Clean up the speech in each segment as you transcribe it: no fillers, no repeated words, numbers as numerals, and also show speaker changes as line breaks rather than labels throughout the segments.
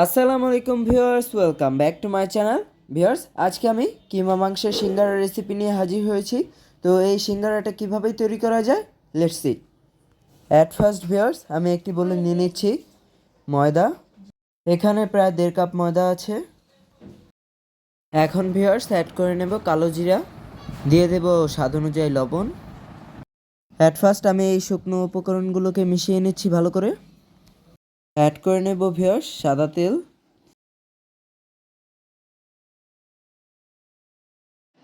আসসালামু আলাইকুম viewers, welcome back to my channel. Viewers, আজকে আমি কিমা মাংসের সিঙ্গারা রেসিপি নিয়ে হাজির হয়েছি। তো এই সিঙ্গারাটা কিভাবে তৈরি করা যায়, let's see. At first viewers, আমি একটি বলে নিয়ে নিচ্ছি ময়দা। এখানে প্রায় 1.5 কাপ ময়দা আছে। এখন ভিউয়ার্স অ্যাড করে নেব কালো জিরা, দিয়ে দেব স্বাদ অনুযায়ী লবণ। অ্যাট ফার্স্ট আমি এই শুকনো উপকরণগুলোকে মিশিয়ে নিচ্ছি ভালো করে। অ্যাড করে নেব ভিউয়ার্স সাদা তেল।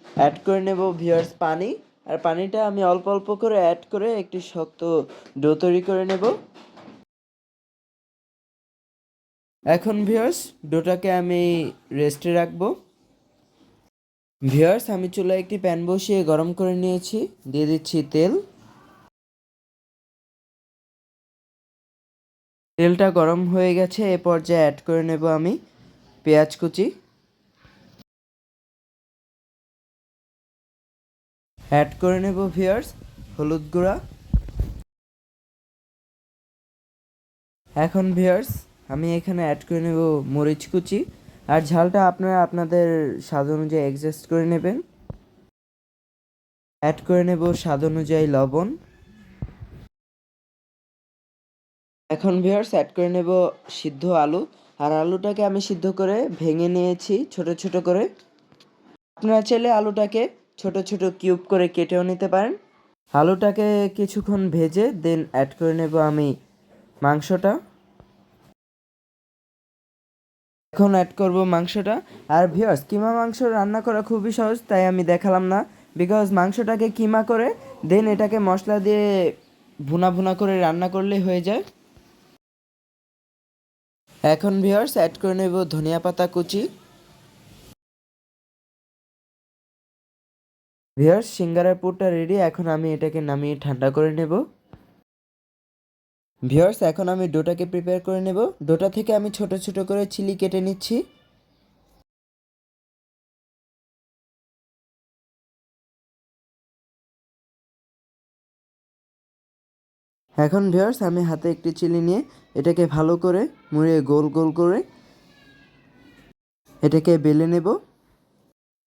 অ্যাড করে নেব ভিউয়ার্স পানি। আর পানিটা আমি অল্প অল্প করে অ্যাড করে একটি শক্ত ডো তৈরি করে নেব। এখন ভিউয়ার্স ডোটাকে আমি রেস্টে রাখবো। ভিউয়ার্স, আমি চুলায় একটি প্যান বসিয়ে গরম করে নিয়েছি, দিয়ে দিচ্ছি তেল। তেলটা গরম হয়ে গেছে, এ পর্যায়ে অ্যাড করে নেব আমি পেঁয়াজ কুচি। অ্যাড করে নেব ভিউয়ার্স হলুদ গুঁড়া। এখন ভিউয়ার্স আমি এখানে অ্যাড করে নেব মরিচ কুচি। আর ঝালটা আপনারা আপনাদের স্বাদ অনুযায়ী অ্যাডজাস্ট করে নেবেন। অ্যাড করে নেব স্বাদ অনুযায়ী লবণ। এখন ভিউয়ার্স অ্যাড করে নেব সিদ্ধ আলু। আর আলুটাকে আমি সিদ্ধ করে ভেঙে নিয়েছি ছোট ছোট করে। আপনারা চাইলে আলুটাকে ছোট ছোট কিউব করে কেটেও নিতে পারেন। আলুটাকে কিছুক্ষণ ভেজে দেন অ্যাড করে নেব আমি মাংসটা। এখন অ্যাড করব মাংসটা। আর ভিউয়ার্স, কিমা মাংস রান্না করা খুবই সহজ, তাই আমি দেখালাম না। বিকজ মাংসটাকে কিমা করে দেন এটাকে মশলা দিয়ে ভুনা ভুনা করে রান্না করলে হয়ে যায়। এখন ভিউয়ার্স অ্যাড করে নেব ধনিয়া পাতা কুচি। ভিউয়ার্স, সিঙ্গারার পুরটা রেডি। এখন আমি এটাকে নামিয়ে ঠান্ডা করে নেব। ভিউয়ার্স, এখন আমি ডোটাকে প্রিপেয়ার করে নেব। ডোটা থেকে আমি ছোট ছোট করে চিলি কেটে নিচ্ছি। এখন ভিউয়ার্স আমি হাতে একটি চিলি নিয়ে এটাকে ভালো করে মুড়িয়ে গোল গোল করে এটাকে বেলে নেব।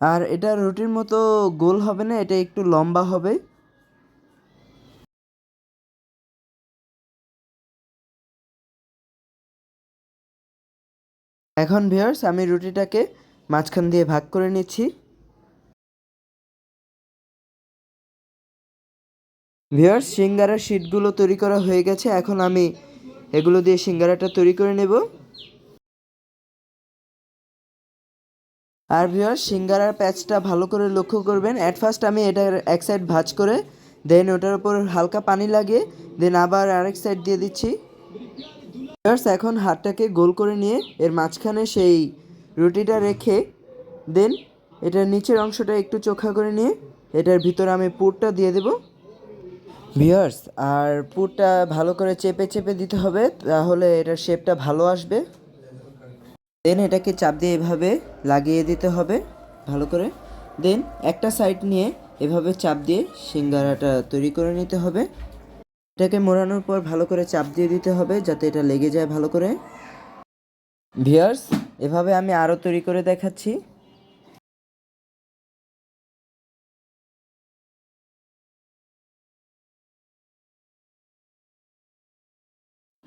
আর এটা রুটির মতো গোল হবে না, এটা একটু লম্বা হবে। এখন ভিউয়ার্স আমি রুটিটাকে মাঝখান দিয়ে ভাগ করে নিচ্ছি। ভিউয়ার্স, সিঙ্গারার শিটগুলো তৈরি করা হয়ে গেছে। এখন আমি এগুলো দিয়ে সিঙ্গারাটা তৈরি করে নেব। আর ভিউয়ার্স, সিঙ্গারার প্যাচটা ভালো করে লক্ষ্য করবেন। অ্যাট ফার্স্ট আমি এটার এক সাইড ভাঁজ করে দেন ওটার উপর হালকা পানি লাগিয়ে দেন আবার আরেক সাইড দিয়ে দিচ্ছি। ভিউয়ার্স, এখন হাতটাকে গোল করে নিয়ে এর মাঝখানে সেই রুটিটা রেখে দেন এটার নিচের অংশটা একটু চোখা করে নিয়ে এটার ভিতরে আমি পুরটা দিয়ে দেব। ভিউয়ার্স, আর পুরটা ভালো করে চেপে চেপে দিতে হবে, তাহলে এটার শেপটা ভালো আসবে। দেন এটাকে চাপ দিয়ে এভাবে লাগিয়ে দিতে হবে ভালো করে। দেন একটা সাইড নিয়ে এভাবে চাপ দিয়ে সিঙ্গারাটা তৈরি করে নিতে হবে। এটাকে মোড়ানোর পর ভালো করে চাপ দিয়ে দিতে হবে যাতে এটা লেগে যায় ভালো করে। ভিউয়ার্স, এভাবে আমি আরও তৈরি করে দেখাচ্ছি।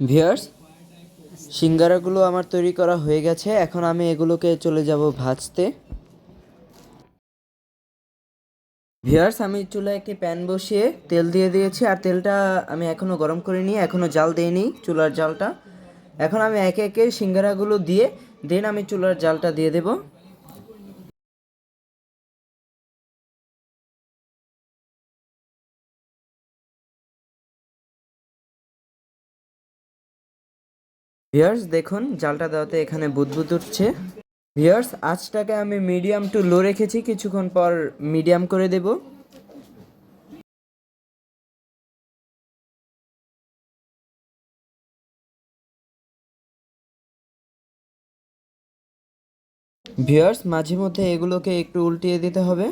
ভিউয়ার্স, সিঙ্গারাগুলো আমার তৈরি করা হয়ে গেছে। এখন আমি এগুলোকে চলে যাব ভাজতে। ভিউয়ার্স, আমি চুলায় একটি প্যান বসিয়ে তেল দিয়ে দিয়েছি। আর তেলটা আমি এখনও গরম করিনি, এখনও জাল দিইনি চুলার জালটা। এখন আমি একে একে সিঙ্গারাগুলো দিয়ে দেন আমি চুলার জালটা দিয়ে দেব। ভিউয়ার্স, দেখুন জালটা দেওয়াতে এখানে বুদবুদ উঠছে। ভিউয়ার্স, আঁচটাকে আমি মিডিয়াম টু লো রেখেছি, কিছুক্ষণ পর মিডিয়াম করে দেব। ভিউয়ার্স, মাঝে মধ্যে এগুলোকে একটু উল্টিয়ে দিতে হবে।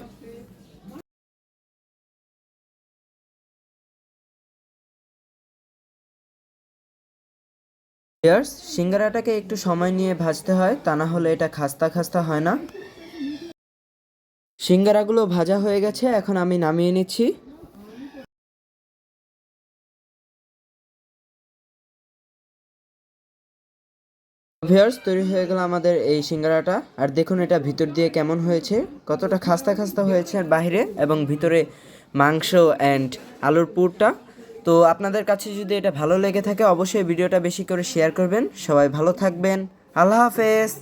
ভিউয়ার্স, সিঙ্গারাটাকে একটু সময় নিয়ে ভাজতে হয়, তা না হলে এটা খাস্তা খাস্তা হয় না। সিঙ্গারাগুলো ভাজা হয়ে গেছে, এখন আমি নামিয়ে নিচ্ছি। ভিউয়ার্স, তৈরি হয়ে গেল আমাদের এই সিঙ্গারাটা। আর দেখুন এটা ভিতর দিয়ে কেমন হয়েছে, কতটা খাস্তা খাস্তা হয়েছে আর বাইরে এবং ভিতরে মাংস অ্যান্ড আলুর পুরটা। তো আপনাদের কাছে যদি এটা ভালো লেগে থাকে অবশ্যই ভিডিওটা বেশি করে শেয়ার করবেন। সবাই ভালো থাকবেন। আল্লাহ হাফেজ।